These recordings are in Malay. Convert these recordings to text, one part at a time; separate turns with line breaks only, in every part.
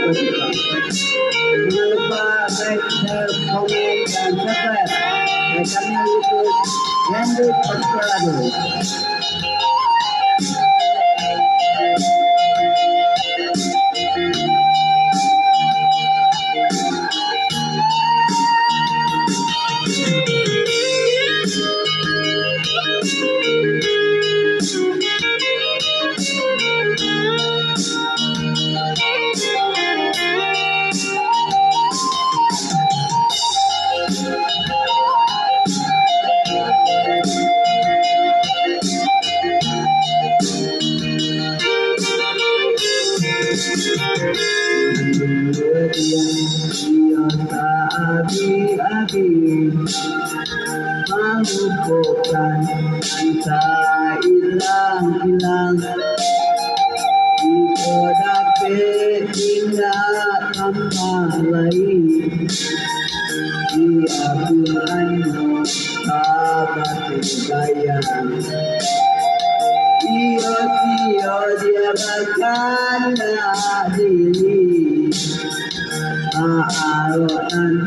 Jangan lupa like, share, komen, dan subscribe di channel YouTube Hendrik Pastorado. Melupakan tak hilang-hilang di kodape ingat tambah lain dia Tuhanmu sahabat bayang dia berkata diri Aaronan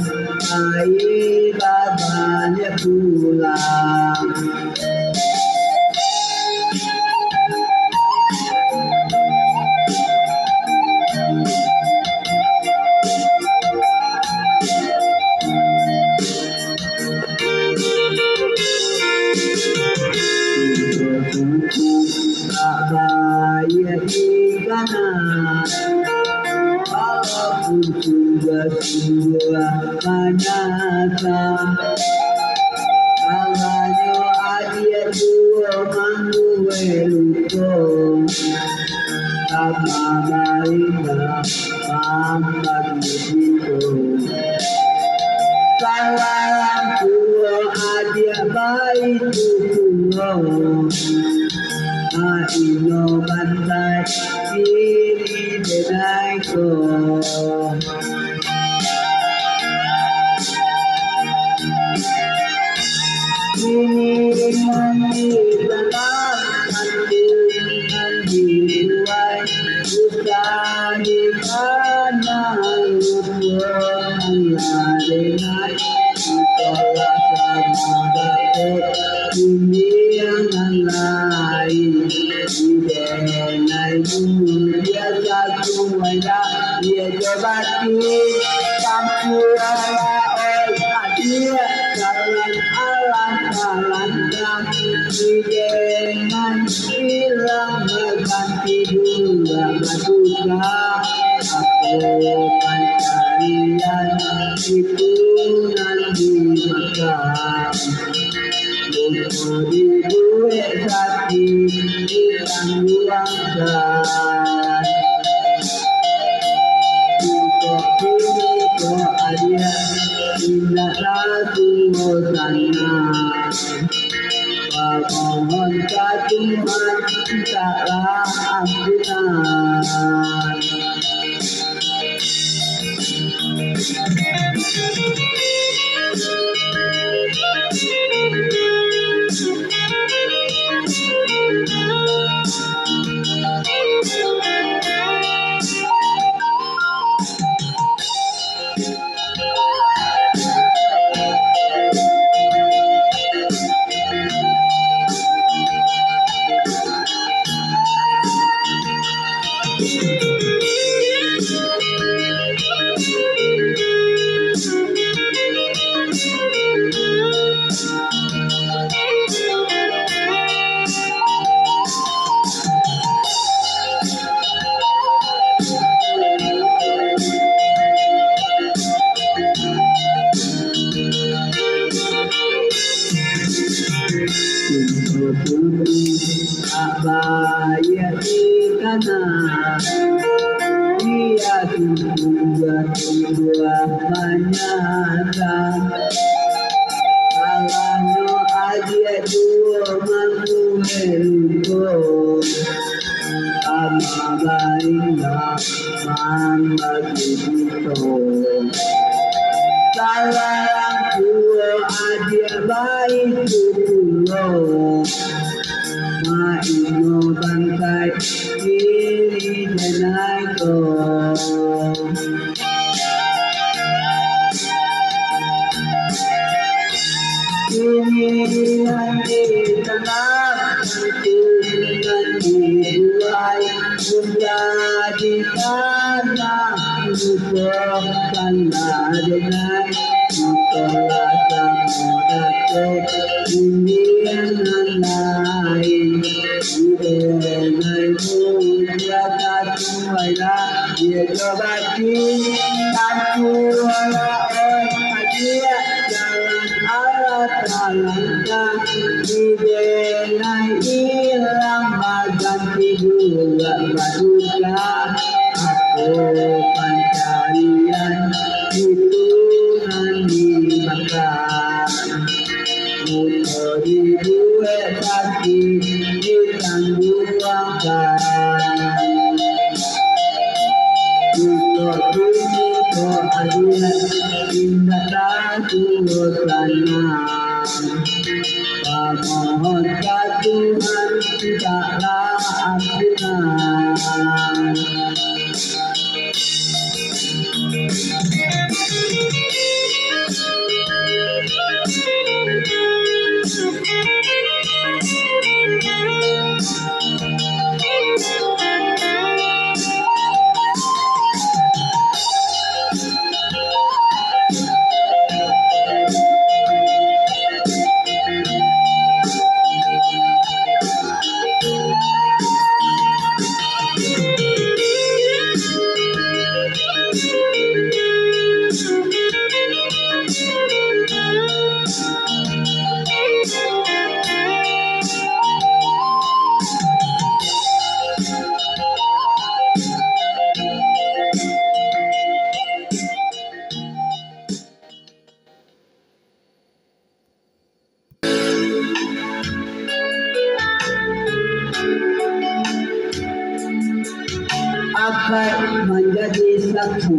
ibadahnya pulang. Tak bayar ibadah walaupun sudah manasa kalanya adia dua mangue luto sama marina mampak begitu salam tua adia baik tuh Aino bantai diri denaiku ini mengibadah kandungan diruai bukan di mana hubungan denai tolak sama dapat dunia lain denai dia satu wajah dia jabati sampurna dia jalan Allah jalankan dengan hilang berganti dua maduka aku pencarian itu nanti makan untuk di duit hati hilang luangkan untuk ini kau ada tidak satu sana mohon ke Tuhan taklah ampunan bayar ikanah dia tunggu banyakan kalanya adia dua mampu meluko sama baiklah mama gitu salam tua adia baik tuh Maino bantai diri denai ko tenang dibuai menjadi tanah bukanlah dengan itulah samudra dunia lain dengan mulia katuailah dia berbagi katuailah dia jalan Allah Ta'ala di denai hilang ganti bulan baduka aku pancarian itu nanti makan untuk dibuat hati ditangguhkan untuk bumi keadilan indah takut sana mohon Tuhan tidaklah ampunan. Akan menjadi satu.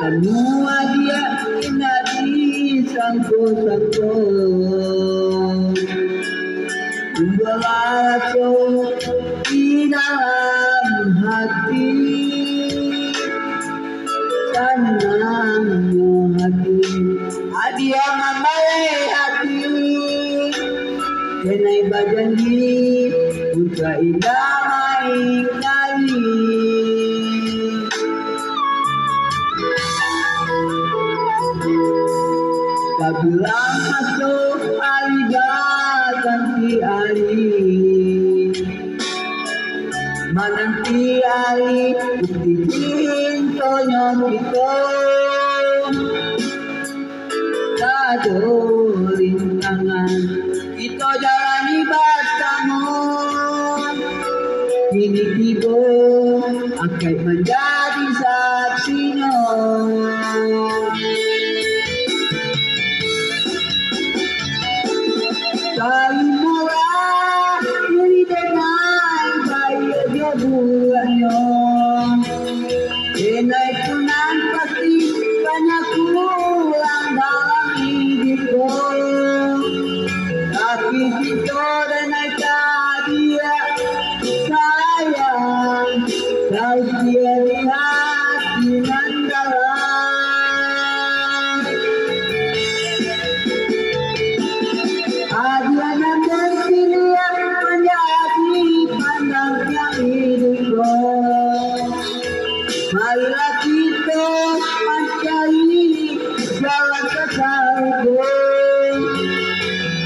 Semua dia tidak disangkut-sangkut Membalasku di dalam hati Senangnya hati Adia membalai hati Kenai berjanji Untuk indah main kali Apabila masuk hari ganti hari Menanti hari bukti cintanya kita Kado rintangan kita jalani bersama Ini tiba akan menjadi saksinya Saling murah diri dengan baik dia buatnya Denai tunang pasti banyak kurang dalam hidupku Tapi kita denai dia sayang Kau dia lihat dengan dalam Adiana dan pilihan menjadi pandangnya hidupku Marilah kita mencari jalan kesalku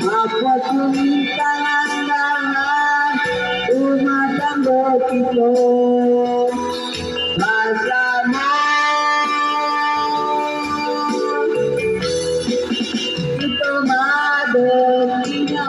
Apa tangan dengan rumah tangga kita Bersama kita madetinya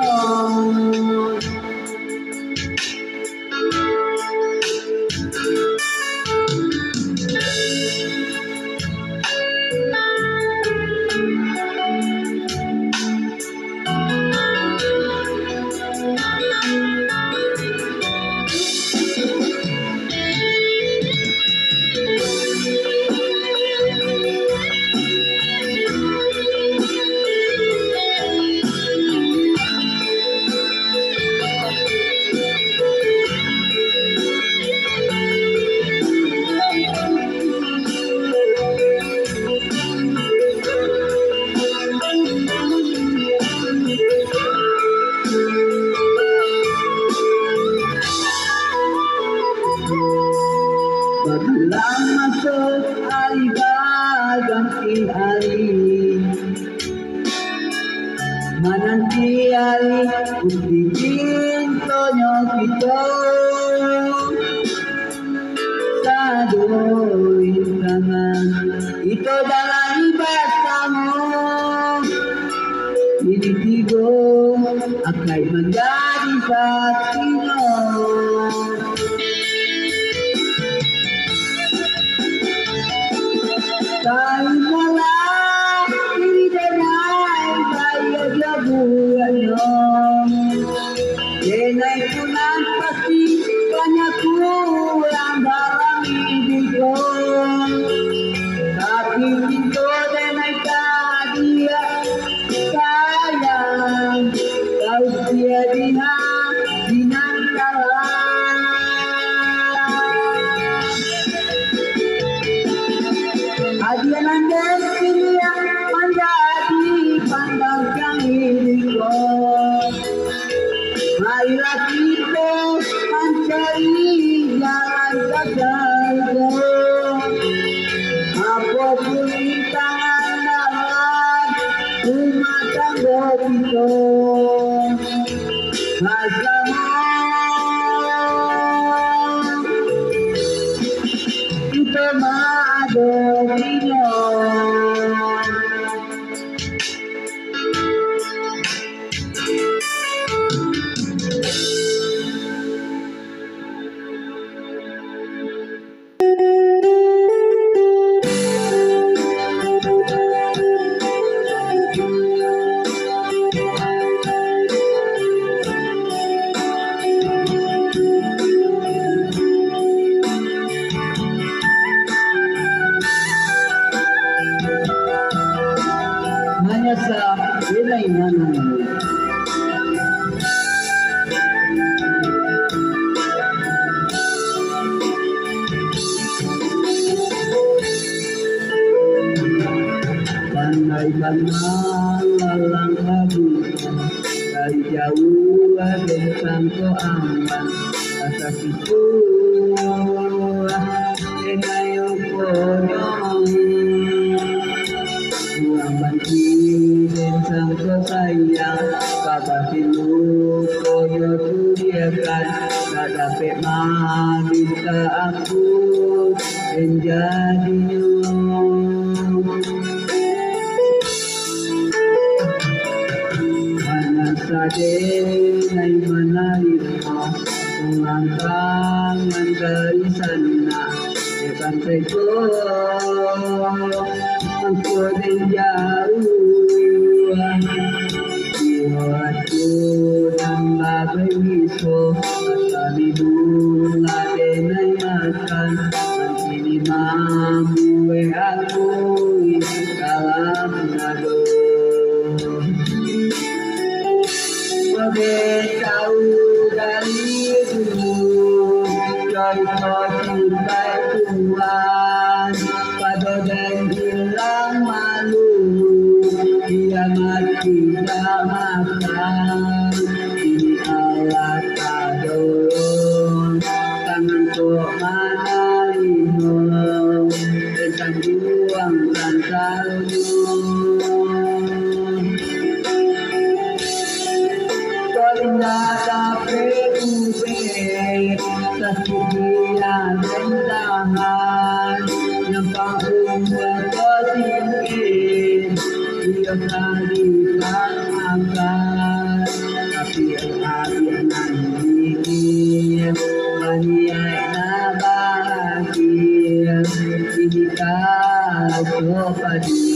Bagilang masuk hari ganti hari, menanti hari bikin tonyo kita sadoy tangan itu dalam bersama ini tigo akan menjadi saksinya. Tayo malah diri denay tayo jabuan yun. Denay ko ng pasti kanya kulang dalam ibig ko. Tapi pinto denay kadia sayang kau dia diha dinangkalan. Adian ang destiny menjadi pandang yang hidupku. Marilah kita mencari jalan kejaga. Apapun tangan dalam rumah tangga kita. Kita mengadopsinya. Hanya sa ilay nanan. Pandai-pandai lalang kabutan dari jauh bentang ko aman asa situ enayo konyong buang banti bentang ko sayang kabahilu koyo tudiakan tak dapat meminta aku menjadinya. Sadenay manalima Tumantangan dari sana Epantay ko Ang kodeng jauh Iwat ko ng bagay miso At kalibong natin ay akan Ang sinimamuwe ako'y kalam na doon. Tahu dari dulu kau cintai Tuhan pada dan hilang malu dia mati makan ini Allah tadolong tangan kau mana lino tentang juang dan Nada preocupé, sesuatu rendahan yang membuat tertinggi, dia tadi akan, tapi habis nanti, maniai nabahagia, ini kau padi.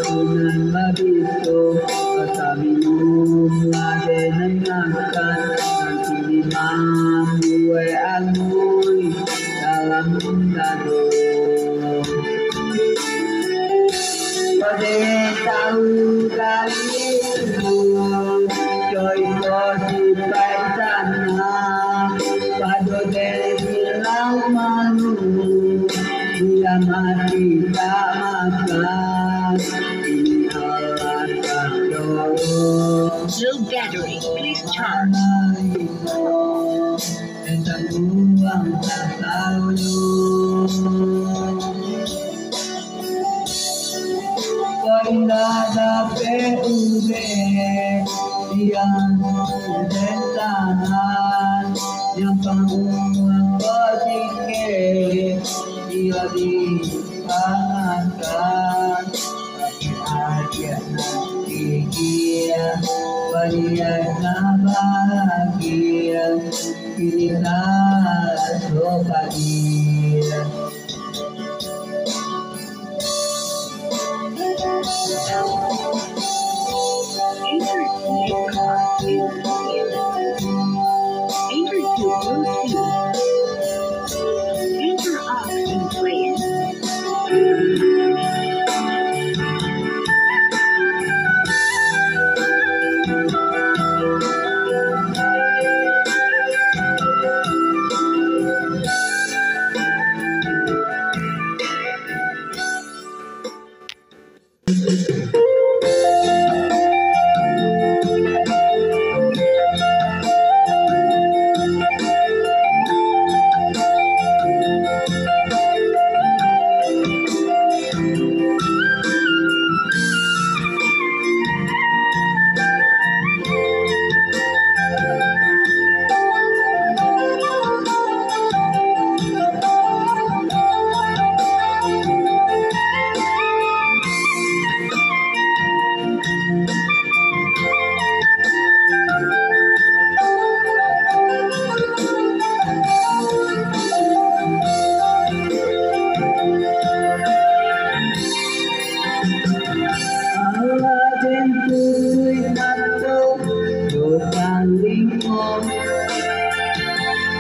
Tunan mabito Kaminum lade ng nakan Ang sinimang buhay amoy Dalam mundo Pada tahu kali Joy ko sipay sana Pada bilang malu Bila mati tak makan Ini Allah tak dorong
Low battery, please charge.
Tentang uang tak tahu Pernah PUB yang bertahan yang bangun berpikir dia dipangankan tapi ada nanti dia berikan bahagia pilihlah sobat dia.
Enter SIM card is used. Enter to Bluetooth. Enter aux and play it.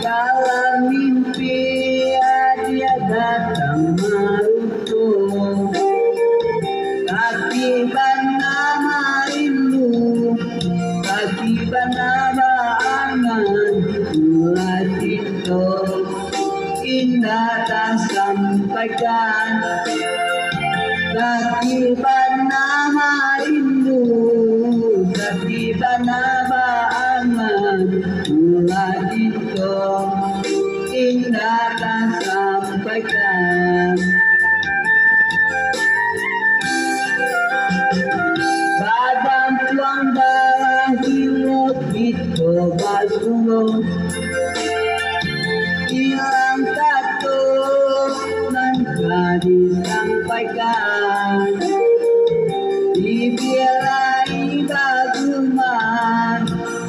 Dalam mimpi dia datang merutuk Tapi nama rindu Tapi nama angan Mulai itu indah tak sampaikan Tapi nama rindu Tapi nama angan Mulai itu indah tak sampaikan Badan tuang darah hidup itu basuh Hilang satu nangka disampaikan Dibiarai baguman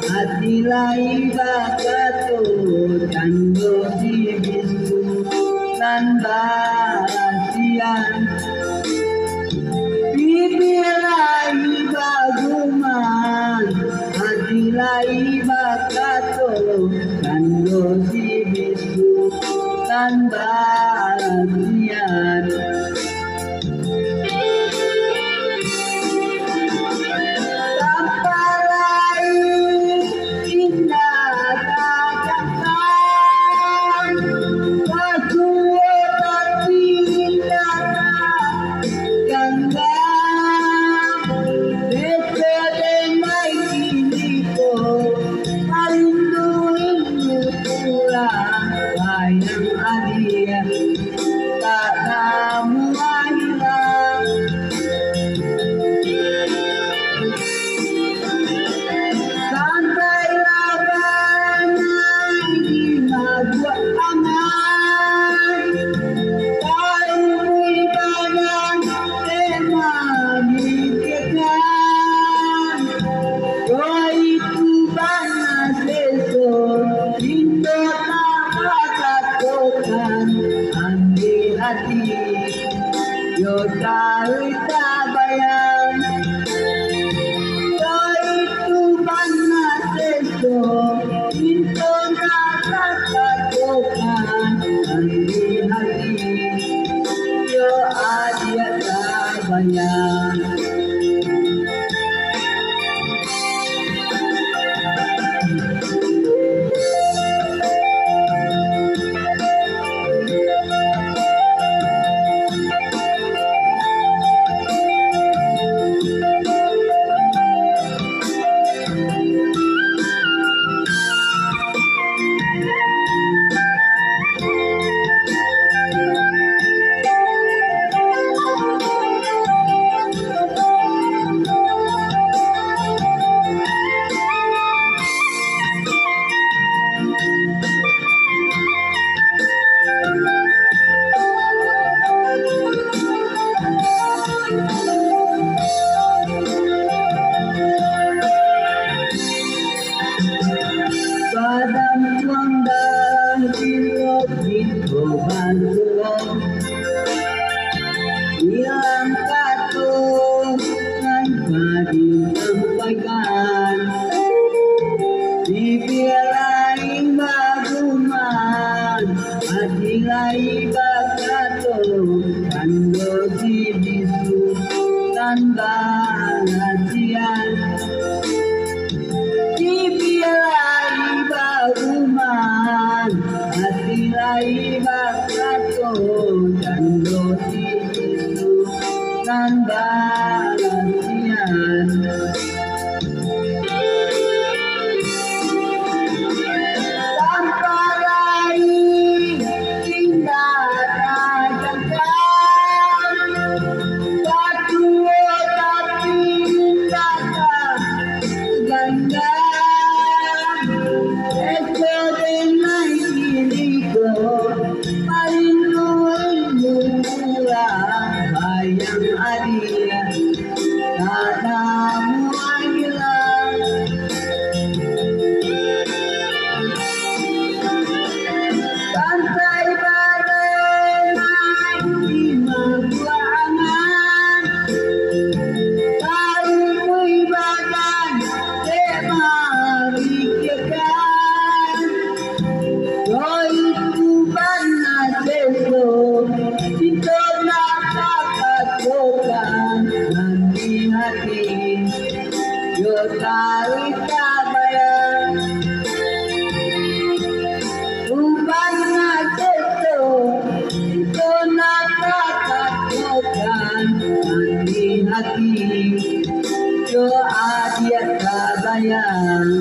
Hati lai bakatut Kando dibisu Dan barasian Dibiarai baguman Hati lai bakatut Kando dibisu Dan barasian bayang itu banateso itu nakakatukan di hati yo adia bayang yang katukan tadi sampaikan dipialai baguman hati lai bakato kando dibisu tanpa latihan dipialai baguman hati lai bakato kando dibisu tanpa latihan yo adia bayang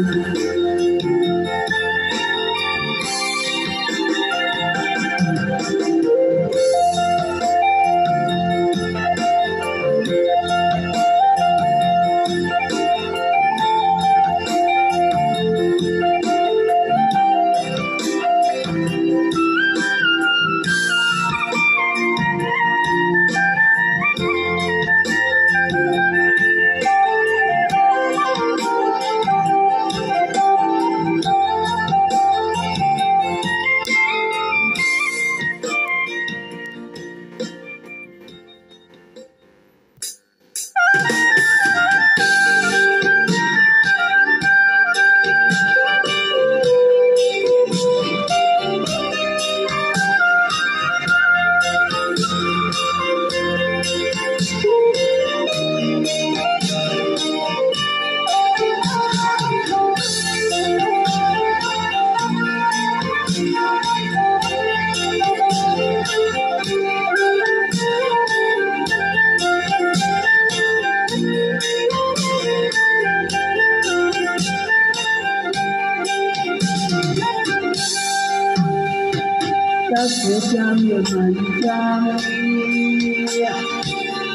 Sejam menjalan,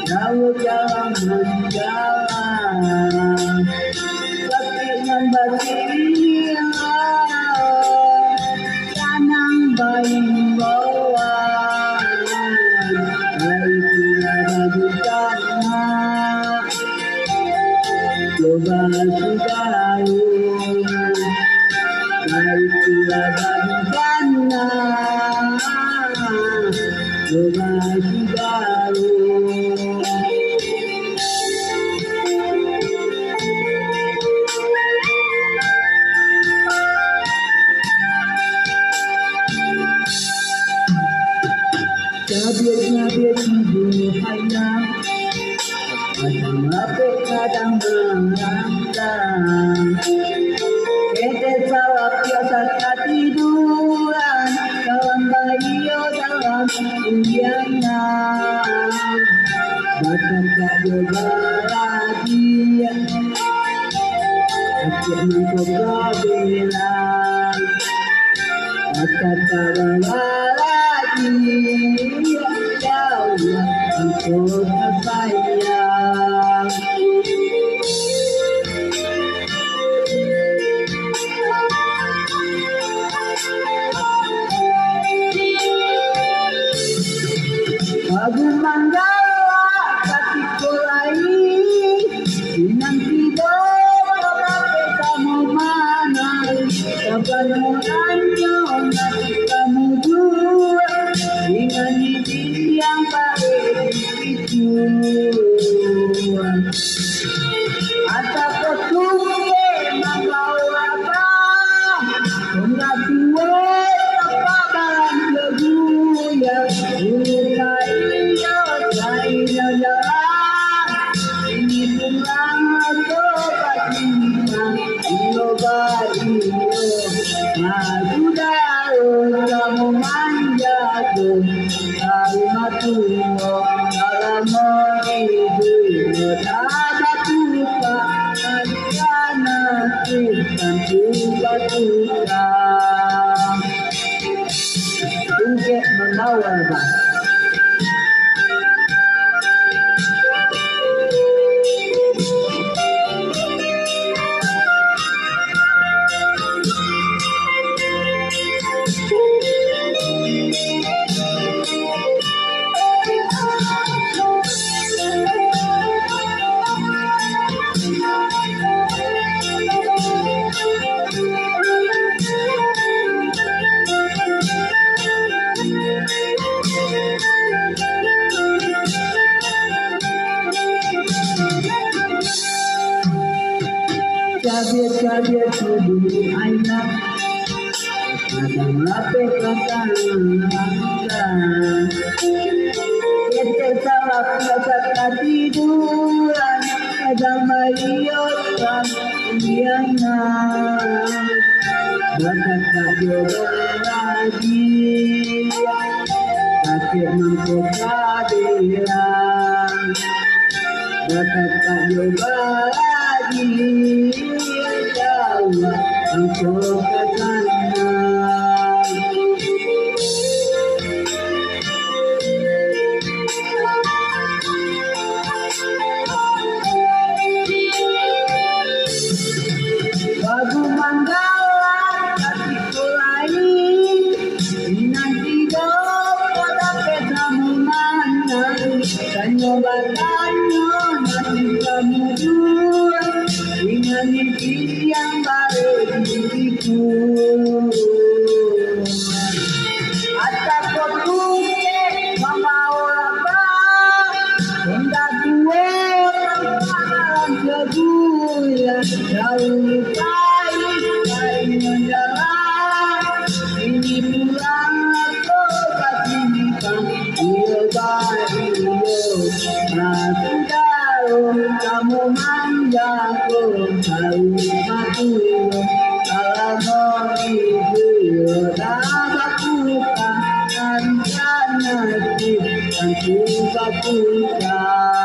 kau jalan menjalan, tapi membaginya tanang bayi bawaan, itu ada busana, coba sudah itu ada busana. Coba sudah kadang menantang. Kita salah biasa ketiduran, kawan bayo dalam uyangan. Bahkan tak juga lagi, aku mencoba bilang, bahkan tak juga lagi, ya Allah, engkau sayang. Lagu Manggala hatiku lain, nanti doa kamu mana, kapan orangnya nanti kamu dua, dengan ini yang baik itu. Ada petunjuk mengkau apa, enggak dua apa dalam kebuya, ini pulang atau bagaimana? Aku tahu kamu manjaku, kalimat tuh dalam hidupmu tak lupa, karena kita lupa. Untuk menawar. Cabe tubuh anak, kadang lapeh katakan. Kita salah biasa ketiduran, kadang mayoritas uyangan. Bahkan tak jodoh lagi, sakit mangkuk kehadiran. Bahkan tak jodoh lagi, engkau kesana. Lagu Manggala hatiku lain, nanti dapat dapat kamu mana, dan nyobakannya nanti kamu dua, dengan mimpi yang baru diriku. Atas petunjuk memau apa, hendak dua dalam kebuya, jauh dari menjalan. Ini pulang atau bagaimana? Iya baik, aku tahu kamu manjaku, tahu aku kalau mau ibu dapat bukan karena aku bukan.